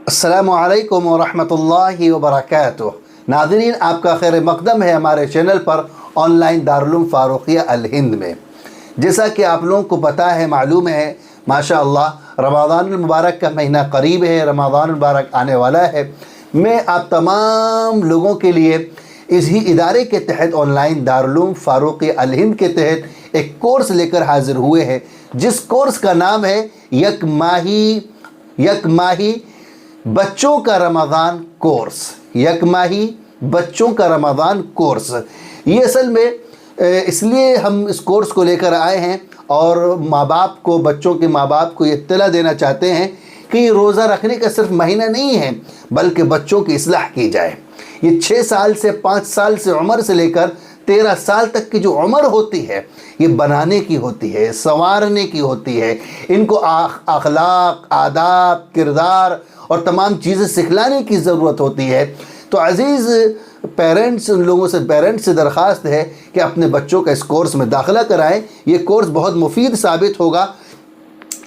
अस्सलामु अलैकुम वरहमतुल्लाहि वबरकातुह। नाज़रीन, आपका खैर मक़दम है हमारे चैनल पर ऑनलाइन दारुल उलूम फ़ारूक़िया अल हिंद में। जैसा कि आप लोगों को पता है, मालूम है, माशाअल्लाह रमज़ानुल मुबारक का महीना करीब है, रमज़ानुल मुबारक आने वाला है। मैं आप तमाम लोगों के लिए इसी इदारे के तहत ऑनलाइन दारुल उलूम फ़ारूक़िया अल हिंद के तहत एक कोर्स लेकर हाज़िर हुए हैं, जिस कोर्स का नाम है यक माही बच्चों का रमज़ान कोर्स। यक माही बच्चों का रमज़ान कोर्स, ये असल में इसलिए हम इस कोर्स को लेकर आए हैं और माँ बाप को, बच्चों के माँ बाप को ये इत्तला देना चाहते हैं कि रोज़ा रखने का सिर्फ महीना नहीं है, बल्कि बच्चों की इस्लाह की जाए। ये 6 साल से 5 साल से उम्र से लेकर 13 साल तक की जो उम्र होती है, ये बनाने की होती है, संवारने की होती है। इनको अखलाक, आदाब, किरदार और तमाम चीज़ें सिखलाने की ज़रूरत होती है। तो अज़ीज़ पेरेंट्स, उन लोगों से पेरेंट्स से दरख्वास्त है कि अपने बच्चों का इस कोर्स में दाखिला कराएं। ये कोर्स बहुत मुफीद साबित होगा।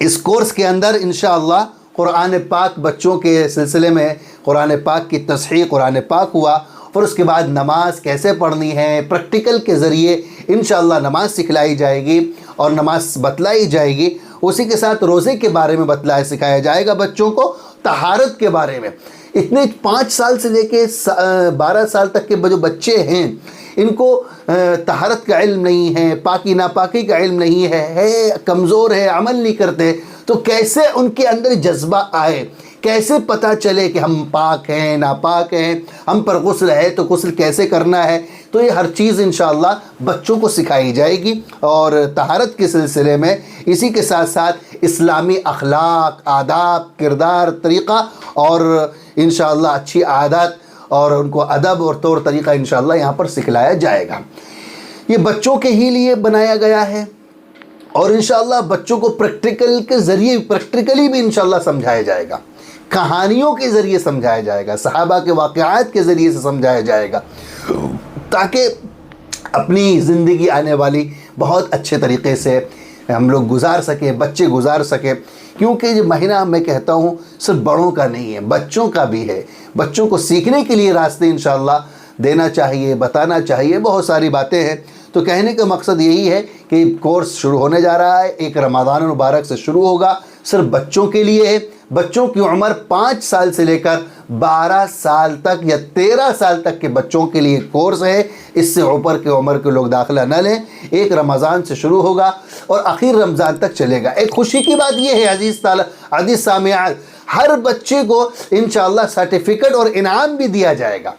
इस कोर्स के अंदर इंशाअल्लाह कुरान पाक, बच्चों के सिलसिले में कुरान पाक की तस्हीह कुरान पाक हुआ, फिर उसके बाद नमाज कैसे पढ़नी है, प्रैक्टिकल के ज़रिए इंशाअल्लाह नमाज सिखलाई जाएगी और नमाज बतलाई जाएगी। उसी के साथ रोज़े के बारे में बतलाया सिखाया जाएगा बच्चों को, तहारत के बारे में। इतने 5 साल से लेके 12 साल तक के जो बच्चे हैं, इनको तहारत का इल्म नहीं है, पाकी नापाकी का इल्म नहीं है, कमज़ोर है, अमल नहीं करते, तो कैसे उनके अंदर जज्बा आए, कैसे पता चले कि हम पाक हैं, नापाक हैं, हम पर गुस्ल है तो गुस्ल कैसे करना है। तो ये हर चीज़ इंशाअल्लाह बच्चों को सिखाई जाएगी। और तहारत के सिलसिले में इसी के साथ साथ इस्लामी अखलाक, आदाब, किरदार, तरीक़ा और इंशाअल्लाह अच्छी आदत और उनको अदब और तौर तरीक़ा इंशाअल्लाह यहाँ पर सिखलाया जाएगा। ये बच्चों के ही लिए बनाया गया है और इंशाअल्लाह बच्चों को प्रैक्टिकल के ज़रिए, प्रैक्टिकली भी इंशाअल्लाह समझाया जाएगा, कहानियों के ज़रिए समझाया जाएगा, सहाबा के वाक़यात के ज़रिए से समझाया जाएगा, ताकि अपनी ज़िंदगी आने वाली बहुत अच्छे तरीक़े से हम लोग गुजार सकें, बच्चे गुजार सकें। क्योंकि ये महीना मैं कहता हूँ सिर्फ बड़ों का नहीं है, बच्चों का भी है। बच्चों को सीखने के लिए रास्ते इंशाअल्लाह देना चाहिए, बताना चाहिए, बहुत सारी बातें हैं। तो कहने का मकसद यही है कि कोर्स शुरू होने जा रहा है, एक रमज़ान मुबारक से शुरू होगा, सिर्फ बच्चों के लिए है। बच्चों की उम्र 5 साल से लेकर 12 साल तक या 13 साल तक के बच्चों के लिए कोर्स है। इससे ऊपर के उम्र के लोग दाखिला न लें। एक रमज़ान से शुरू होगा और आखिर रमज़ान तक चलेगा। एक खुशी की बात यह है अज़ीज़ सामिआत, हर बच्चे को इंशाअल्लाह सर्टिफिकेट और इनाम भी दिया जाएगा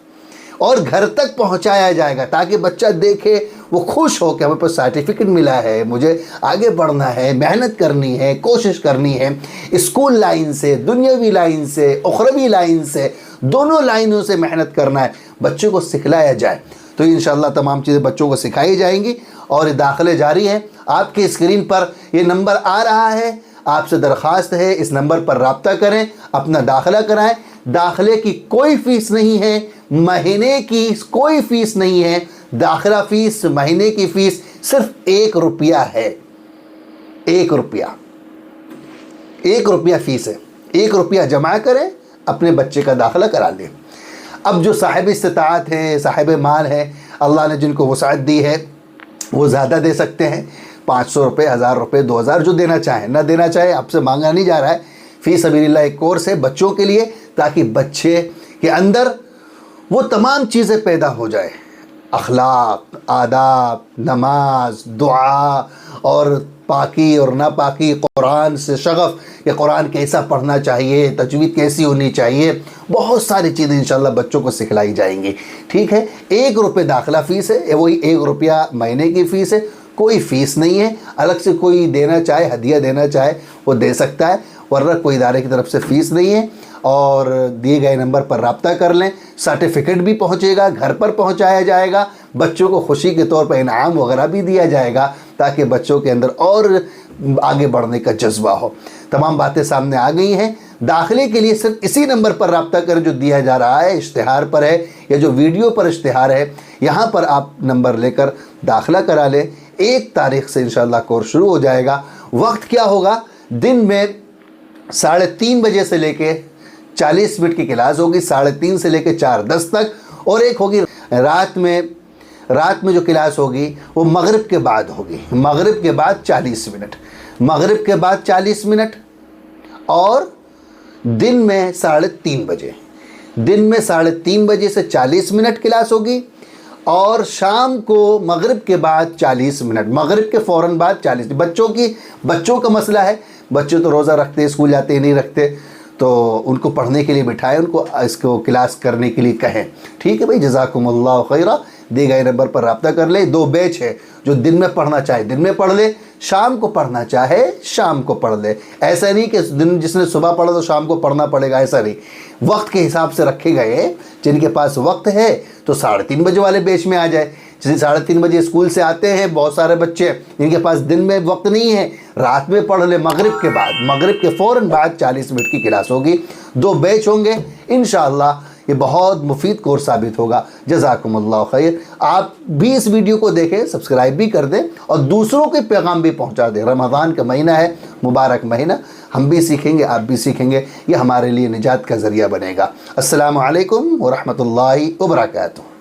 और घर तक पहुंचाया जाएगा, ताकि बच्चा देखे, वो खुश हो कि हमें पर सर्टिफिकेट मिला है, मुझे आगे बढ़ना है, मेहनत करनी है, कोशिश करनी है। स्कूल लाइन से, दुनियावी लाइन से, उखरवी लाइन से, दोनों लाइनों से मेहनत करना है, बच्चों को सिखलाया जाए। तो इंशाअल्लाह तमाम चीज़ें बच्चों को सिखाई जाएंगी और दाखिले जारी हैं। आपके स्क्रीन पर ये नंबर आ रहा है, आपसे दरख्वास्त है इस नंबर पर रब्ता करें, अपना दाखिला कराएँ। दाखिले की कोई फ़ीस नहीं है, महीने की कोई फ़ीस नहीं है। दाखिला फ़ीस, महीने की फ़ीस सिर्फ 1 रुपया है। 1 रुपया, 1 रुपया फ़ीस है। 1 रुपया जमा करें, अपने बच्चे का दाखिला करा लें। अब जो साहिब इस्तिताअत है, साहिब माल है, अल्लाह ने जिनको वसाअत दी है, वो ज़्यादा दे सकते हैं। 500 रुपये, 1000 रुपये, 2000, जो देना चाहें, ना देना चाहे, आपसे मांगा नहीं जा रहा है। फ़ी सबीलिल्लाह एक कोर्स है बच्चों के लिए, ताकि बच्चे के अंदर वो तमाम चीज़ें पैदा हो जाए, अखलाक, आदाब, नमाज, दुआ और पाकी और नापाकी, कुरान से शगफ़ कि कुरान कैसा पढ़ना चाहिए, तजवीद कैसी होनी चाहिए, बहुत सारी चीज़ें इंशाअल्लाह बच्चों को सिखलाई जाएंगी। ठीक है, 1 रुपये दाखिला फ़ीस है, वही 1 रुपया महीने की फ़ीस है। कोई फ़ीस नहीं है। अलग से कोई देना चाहे, हदिया देना चाहे, वो दे सकता है, वरना कोई इदारे की तरफ से फ़ीस नहीं है। और दिए गए नंबर पर रब्ता कर लें, सर्टिफिकेट भी पहुंचेगा, घर पर पहुंचाया जाएगा, बच्चों को खुशी के तौर पर इनाम वगैरह भी दिया जाएगा, ताकि बच्चों के अंदर और आगे बढ़ने का जज्बा हो। तमाम बातें सामने आ गई हैं। दाखिले के लिए सिर्फ इसी नंबर पर रब्ता करें जो दिया जा रहा है, इश्तिहार पर है या जो वीडियो पर इश्तिहार है, यहाँ पर आप नंबर लेकर दाखिला करा लें। 1 तारीख से इंशाअल्लाह कोर्स शुरू हो जाएगा। वक्त क्या होगा? दिन में 3:30 बजे से लेके 40 मिनट की क्लास होगी 3:30 से लेकर 4:10 तक, और एक होगी रात में जो क्लास होगी वो मगरिब के बाद होगी, मगरिब के बाद 40 मिनट, मगरिब के बाद 40 मिनट, और दिन में 3:30 बजे, दिन में 3:30 बजे से 40 मिनट क्लास होगी, और शाम को मगरिब के बाद 40 मिनट, मगरिब के फ़ौरन बाद 40। बच्चों का मसला है, बच्चे तो रोज़ा रखते, स्कूल जाते नहीं रखते, तो उनको पढ़ने के लिए बिठाएं, उनको इसको क्लास करने के लिए कहें। ठीक है भाई, जज़ाकुमुल्लाह खैरा। दिए गए नंबर पर रब्ता कर ले। 2 बैच है, जो दिन में पढ़ना चाहे दिन में पढ़ ले, शाम को पढ़ना चाहे शाम को पढ़ ले। ऐसा नहीं कि दिन जिसने सुबह पढ़ा तो शाम को पढ़ना पड़ेगा, ऐसा नहीं। वक्त के हिसाब से रखे गए, जिनके पास वक्त है तो 3:30 बजे वाले बैच में आ जाए। जैसे 3:30 बजे स्कूल से आते हैं बहुत सारे बच्चे, जिनके पास दिन में वक्त नहीं है, रात में पढ़ ले, मगरिब के बाद, मगरिब के फ़ौरन बाद 40 मिनट की क्लास होगी। 2 बैच होंगे इंशाअल्लाह। ये बहुत मुफीद कोर्स साबित होगा। जज़ाकुमुल्लाह खैर। आप भी इस वीडियो को देखें, सब्सक्राइब भी कर दें और दूसरों के पैगाम भी पहुंचा दें। रमज़ान का महीना है, मुबारक महीना, हम भी सीखेंगे, आप भी सीखेंगे, ये हमारे लिए निजात का ज़रिया बनेगा। अस्सलामु अलैकुम व रहमतुल्लाहि व बरकातुहू।